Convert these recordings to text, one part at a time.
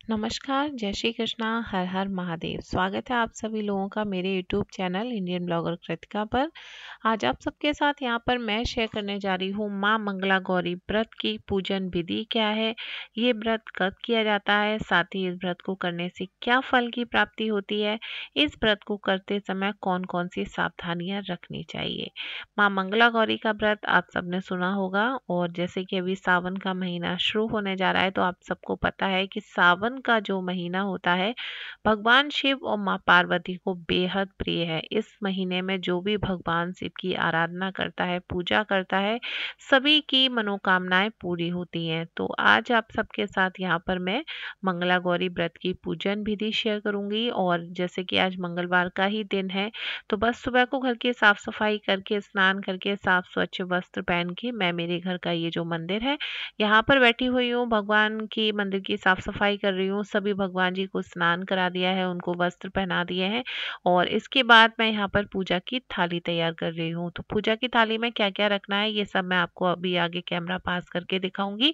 नमस्कार, जय श्री कृष्णा, हर हर महादेव। स्वागत है आप सभी लोगों का मेरे YouTube channel Indian blogger Kritika पर। आज आप सबके साथ यहाँ पर मैं शेयर करने जा रही हूँ माँ मंगला गौरी व्रत की पूजन विधि क्या है, ये व्रत कब किया जाता है, साथ ही इस व्रत को करने से क्या फल की प्राप्ति होती है, इस व्रत को करते समय कौन कौन सी सावधानियाँ रखनी चाहिए। माँ मंगला गौरी का व्रत आप सबने सुना होगा, और जैसे कि अभी सावन का महीना शुरू होने जा रहा है तो आप सबको पता है कि सावन का जो महीना होता है भगवान शिव और माँ पार्वती को बेहद प्रिय है। इस महीने में जो भी भगवान शिव की आराधना करता है, पूजा करता है, सभी की मनोकामनाएं पूरी होती हैं। तो आज आप सबके साथ यहाँ पर मैं मंगला गौरी व्रत की पूजन विधि शेयर करूंगी। और जैसे कि आज मंगलवार का ही दिन है तो बस सुबह को घर की साफ सफाई करके, स्नान करके, साफ स्वच्छ वस्त्र पहन के मैं मेरे घर का ये जो मंदिर है यहाँ पर बैठी हुई हूँ, भगवान की मंदिर की साफ सफाई कर रही हूँ। सभी भगवान जी को स्नान करा दिया है, उनको वस्त्र पहना दिए हैं, और इसके बाद मैं यहाँ पर पूजा की थाली तैयार कर रही हूँ। तो पूजा की थाली में क्या क्या रखना है ये सब मैं आपको अभी आगे कैमरा पास करके दिखाऊंगी।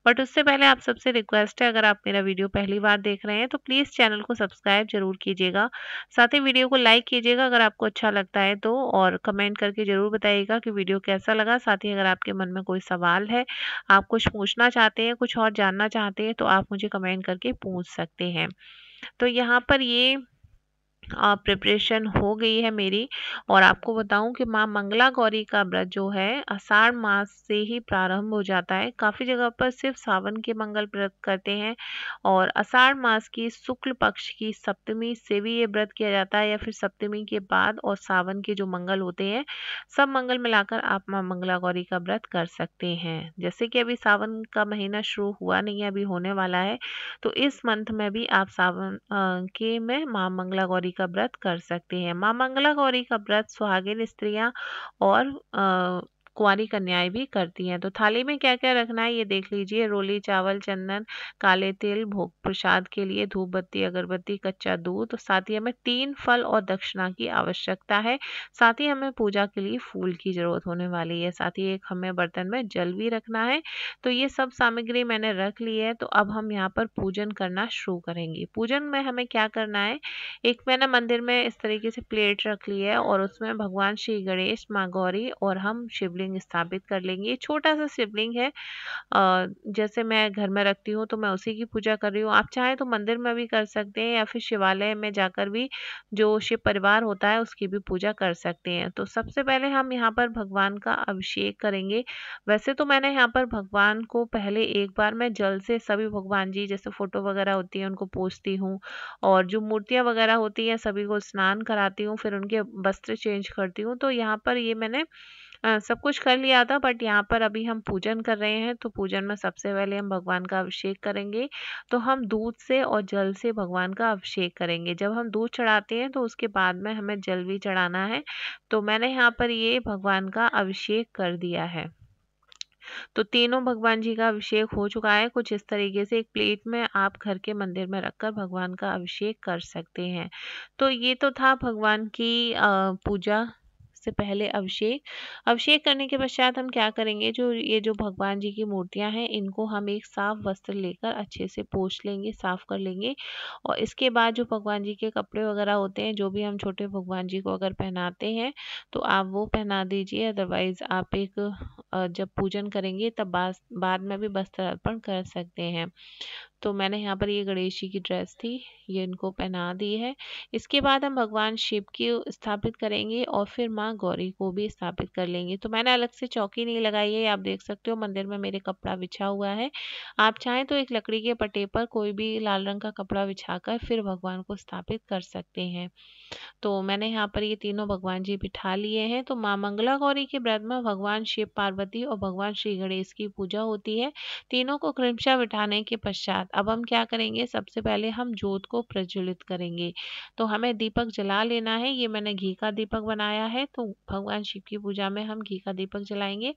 बट उससे पहले आप सबसे रिक्वेस्ट है, अगर आप मेरा वीडियो पहली बार देख रहे हैं तो प्लीज चैनल को सब्सक्राइब जरूर कीजिएगा, साथ ही वीडियो को लाइक कीजिएगा अगर आपको अच्छा लगता है तो, और कमेंट करके जरूर बताइएगा कि वीडियो कैसा लगा। साथ ही अगर आपके मन में कोई सवाल है, आप कुछ पूछना चाहते हैं, कुछ और जानना चाहते हैं, तो आप मुझे कमेंट करके पूछ सकते हैं। तो यहाँ पर ये प्रिपरेशन हो गई है मेरी। और आपको बताऊं कि माँ मंगला गौरी का व्रत जो है आषाढ़ मास से ही प्रारंभ हो जाता है। काफी जगह पर सिर्फ सावन के मंगल व्रत करते हैं, और आषाढ़ मास की शुक्ल पक्ष की सप्तमी से भी ये व्रत किया जाता है, या फिर सप्तमी के बाद और सावन के जो मंगल होते हैं सब मंगल मिलाकर आप माँ मंगला गौरी का व्रत कर सकते हैं। जैसे कि अभी सावन का महीना शुरू हुआ नहीं है, अभी होने वाला है, तो इस मंथ में भी आप सावन के में माँ मंगला गौरी का व्रत कर सकते हैं। माँ मंगला गौरी का व्रत सुहागिन स्त्रियां और कुंवारी कन्याएं भी करती हैं। तो थाली में क्या क्या रखना है ये देख लीजिए। रोली चावल, चंदन, काले तिल, भोग प्रसाद के लिए धूप बत्ती, अगरबत्ती, कच्चा दूध, साथ ही हमें 3 फल और दक्षिणा की आवश्यकता है। साथ ही हमें पूजा के लिए फूल की जरूरत होने वाली है। साथ ही एक हमें बर्तन में जल भी रखना है। तो ये सब सामग्री मैंने रख ली है। तो अब हम यहाँ पर पूजन करना शुरू करेंगे। पूजन में हमें क्या करना है, एक मैंने मंदिर में इस तरीके से प्लेट रख ली है, और उसमें भगवान श्री गणेश, माँ गौरी और हम शिवलिंग स्थापित कर लेंगे। ये छोटा सा शिवलिंग है, जैसे मैं घर में रखती हूँ तो मैं उसी की पूजा कर रही हूँ। आप चाहें तो मंदिर में भी कर सकते हैं, या फिर शिवालय में जाकर भी जो शिव परिवार होता है उसकी भी पूजा कर सकते हैं। तो सबसे पहले हम यहाँ पर भगवान का अभिषेक करेंगे। वैसे तो मैंने यहाँ पर भगवान को पहले एक बार मैं जल से सभी भगवान जी जैसे फोटो वगैरह होती है उनको पूजती हूँ, और जो मूर्तियाँ वगैरह होती हैं सभी को स्नान कराती हूँ, फिर उनके वस्त्र चेंज करती हूँ। तो यहाँ पर ये मैंने सब कुछ कर लिया था, बट यहाँ पर अभी हम पूजन कर रहे हैं। तो पूजन में सबसे पहले हम भगवान का अभिषेक करेंगे। तो हम दूध से और जल से भगवान का अभिषेक करेंगे। जब हम दूध चढ़ाते हैं तो उसके बाद में हमें जल भी चढ़ाना है। तो मैंने यहाँ पर ये भगवान का अभिषेक कर दिया है। तो तीनों भगवान जी का अभिषेक हो चुका है। कुछ इस तरीके से एक प्लेट में आप घर के मंदिर में रखकर भगवान का अभिषेक कर सकते हैं। तो ये तो था भगवान की पूजा से पहले अभिषेक। अभिषेक करने के पश्चात हम क्या करेंगे, जो ये जो भगवान जी की मूर्तियां हैं इनको हम एक साफ वस्त्र लेकर अच्छे से पोंछ लेंगे, साफ कर लेंगे। और इसके बाद जो भगवान जी के कपड़े वगैरह होते हैं, जो भी हम छोटे भगवान जी को अगर पहनाते हैं तो आप वो पहना दीजिए। अदरवाइज आप एक जब पूजन करेंगे तब बाद में भी वस्त्र अर्पण कर सकते हैं। तो मैंने यहाँ पर ये गणेश जी की ड्रेस थी, ये इनको पहना दी है। इसके बाद हम भगवान शिव की स्थापित करेंगे, और फिर माँ गौरी को भी स्थापित कर लेंगे। तो मैंने अलग से चौकी नहीं लगाई है, आप देख सकते हो मंदिर में मेरे कपड़ा बिछा हुआ है। आप चाहें तो एक लकड़ी के पट्टे पर कोई भी लाल रंग का कपड़ा बिछाकर फिर भगवान को स्थापित कर सकते हैं। तो मैंने यहाँ पर ये तीनों भगवान जी बिठा लिए हैं। तो माँ मंगला गौरी के व्रत में भगवान शिव, पार्वती और भगवान श्री गणेश की पूजा होती है। तीनों को क्रमशः बिठाने के पश्चात अब हम क्या करेंगे, सबसे पहले हम जोत को प्रज्वलित करेंगे। तो हमें दीपक जला लेना है। ये मैंने घी का दीपक बनाया है। तो भगवान शिव की पूजा में हम घी का दीपक जलाएंगे।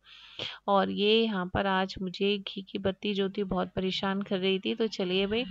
और ये यहाँ पर आज मुझे घी की बत्ती जो थी बहुत परेशान कर रही थी। तो चलिए भाई,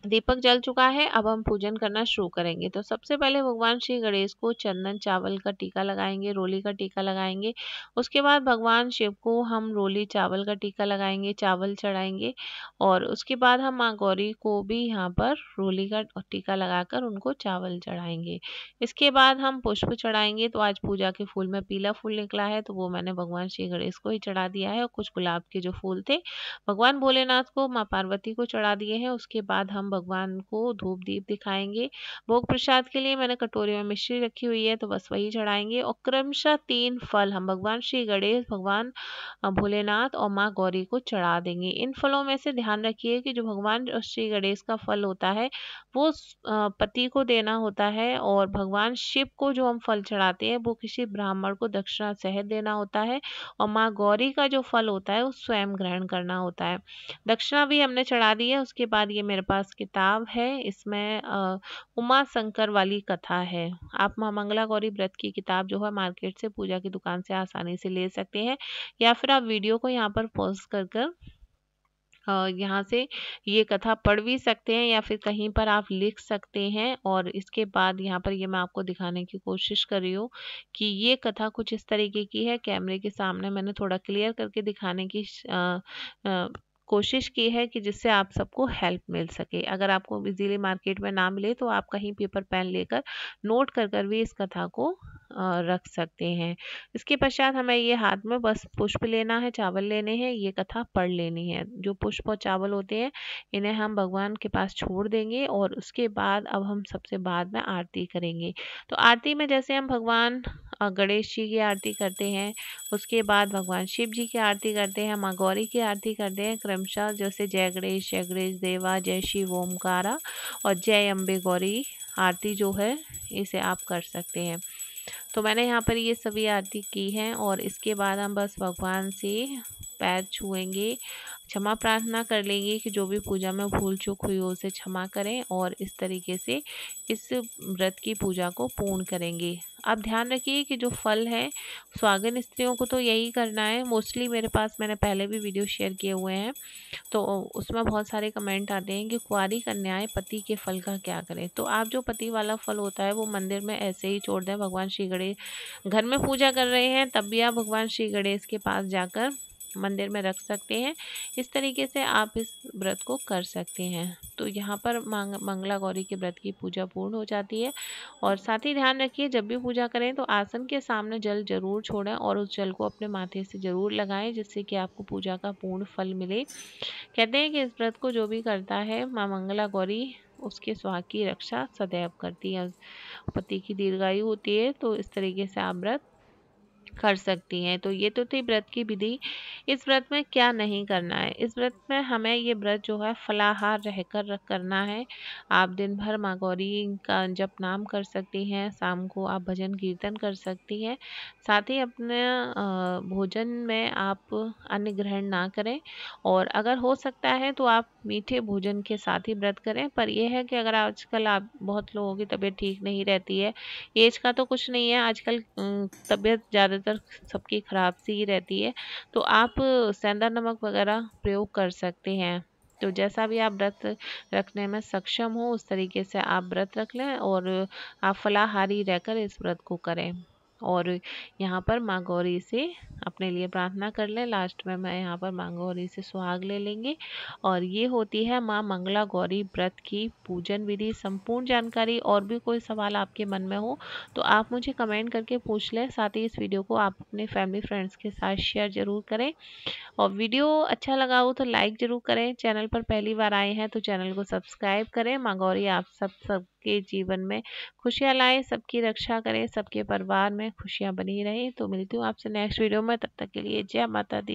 दीपक जल चुका है, अब हम पूजन करना शुरू करेंगे। तो सबसे पहले भगवान श्री गणेश को चंदन चावल का टीका लगाएंगे, रोली का टीका लगाएंगे। उसके बाद भगवान शिव को हम रोली चावल का टीका लगाएंगे, चावल चढ़ाएंगे। और उसके बाद हम माँ गौरी को भी यहाँ पर रोली का टीका लगाकर उनको चावल चढ़ाएंगे। इसके बाद हम पुष्प चढ़ाएंगे। तो आज पूजा के फूल में पीला फूल निकला है, तो वो मैंने भगवान श्री गणेश को ही चढ़ा दिया है। और कुछ गुलाब के जो फूल थे भगवान भोलेनाथ को, माँ पार्वती को चढ़ा दिए हैं। उसके बाद हम भगवान को धूप दीप दिखाएंगे। भोग प्रसाद के लिए मैंने कटोरी में मिश्री रखी हुई है, तो बस वही चढ़ाएंगे। और क्रमशः 3 फल हम भगवान श्री गणेश, भगवान भोलेनाथ और माँ गौरी को चढ़ा देंगे। इन फलों में से ध्यान रखिए कि जो भगवान श्री गणेश का फल होता है वो पति को देना होता है, और भगवान शिव को जो हम फल चढ़ाते हैं वो किसी ब्राह्मण को दक्षिणा सहित देना होता है। और माँ गौरी का जो फल होता है वो स्वयं ग्रहण करना होता है। दक्षिणा भी हमने चढ़ा दी है। उसके बाद ये मेरे पास किताब है, इसमें उमा शंकर वाली कथा है। आप माँ मंगला गौरी व्रत की किताब जो है मार्केट से, पूजा की दुकान से आसानी से ले सकते हैं, या फिर आप वीडियो को यहाँ पर पॉज कर यहाँ से ये कथा पढ़ भी सकते हैं, या फिर कहीं पर आप लिख सकते हैं। और इसके बाद यहाँ पर ये मैं आपको दिखाने की कोशिश कर रही हूँ कि ये कथा कुछ इस तरीके की है। कैमरे के सामने मैंने थोड़ा क्लियर करके दिखाने की कोशिश की है कि जिससे आप सबको हेल्प मिल सके। अगर आपको इजीली मार्केट में ना मिले तो आप कहीं पेपर पेन लेकर नोट कर भी इस कथा को रख सकते हैं। इसके पश्चात हमें ये हाथ में बस पुष्प लेना है, चावल लेने हैं, ये कथा पढ़ लेनी है। जो पुष्प और चावल होते हैं इन्हें हम भगवान के पास छोड़ देंगे। और उसके बाद अब हम सबसे बाद में आरती करेंगे। तो आरती में जैसे हम भगवान गणेश जी की आरती करते हैं, उसके बाद भगवान शिव जी की आरती करते हैं, माँ गौरी की आरती करते हैं क्रमशः, जैसे जय गणेश देवा, जय शिव ओमकारा और जय अम्बे गौरी आरती जो है इसे आप कर सकते हैं। तो मैंने यहाँ पर ये सभी आरती की हैं। और इसके बाद हम बस भगवान से पैर छुएंगे, क्षमा प्रार्थना कर लेंगे कि जो भी पूजा में भूल चूक हुई हो उसे क्षमा करें, और इस तरीके से इस व्रत की पूजा को पूर्ण करेंगे। आप ध्यान रखिए कि जो फल है सुहागिन स्त्रियों को तो यही करना है। मोस्टली मेरे पास, मैंने पहले भी वीडियो शेयर किए हुए हैं, तो उसमें बहुत सारे कमेंट आते हैं कि कुंवारी कन्याएं पति के फल का क्या करें। तो आप जो पति वाला फल होता है वो मंदिर में ऐसे ही छोड़ दें। भगवान श्री गणेश घर में पूजा कर रहे हैं तब भी आप भगवान श्री गणेश के पास जाकर मंदिर में रख सकते हैं। इस तरीके से आप इस व्रत को कर सकते हैं। तो यहाँ पर मंगला गौरी के व्रत की पूजा पूर्ण हो जाती है। और साथ ही ध्यान रखिए जब भी पूजा करें तो आसन के सामने जल जरूर छोड़ें, और उस जल को अपने माथे से जरूर लगाएं, जिससे कि आपको पूजा का पूर्ण फल मिले। कहते हैं कि इस व्रत को जो भी करता है माँ मंगला गौरी उसके सुहाग की रक्षा सदैव करती है, पति की दीर्घायु होती है। तो इस तरीके से आप व्रत कर सकती हैं। तो ये तो थी व्रत की विधि। इस व्रत में क्या नहीं करना है, इस व्रत में हमें ये व्रत जो है फलाहार रहकर करना है। आप दिन भर माँ गौरी का जप नाम कर सकती हैं, शाम को आप भजन कीर्तन कर सकती हैं। साथ ही अपने भोजन में आप अन्न ग्रहण ना करें, और अगर हो सकता है तो आप मीठे भोजन के साथ ही व्रत करें। पर यह है कि अगर आजकल आप बहुत लोगों की तबीयत ठीक नहीं रहती है, एज का तो कुछ नहीं है, आजकल तबीयत ज़्यादातर सबकी ख़राब सी ही रहती है, तो आप सेंधा नमक वगैरह प्रयोग कर सकते हैं। तो जैसा भी आप व्रत रखने में सक्षम हो उस तरीके से आप व्रत रख लें, और आप फलाहारी रहकर इस व्रत को करें। और यहाँ पर माँ गौरी से अपने लिए प्रार्थना कर लें। लास्ट में मैं यहाँ पर माँ गौरी से सुहाग ले लेंगे। और ये होती है माँ मंगला गौरी व्रत की पूजन विधि। संपूर्ण जानकारी और भी कोई सवाल आपके मन में हो तो आप मुझे कमेंट करके पूछ लें। साथ ही इस वीडियो को आप अपने फैमिली फ्रेंड्स के साथ शेयर ज़रूर करें, और वीडियो अच्छा लगा हो तो लाइक ज़रूर करें। चैनल पर पहली बार आए हैं तो चैनल को सब्सक्राइब करें। माँ गौरी आप सबके जीवन में खुशियाँ लाए, सबकी रक्षा करें, सबके परिवार में खुशियाँ बनी रहें। तो मिलती हूँ आपसे नेक्स्ट वीडियो में, तब तक के लिए जय माता दी।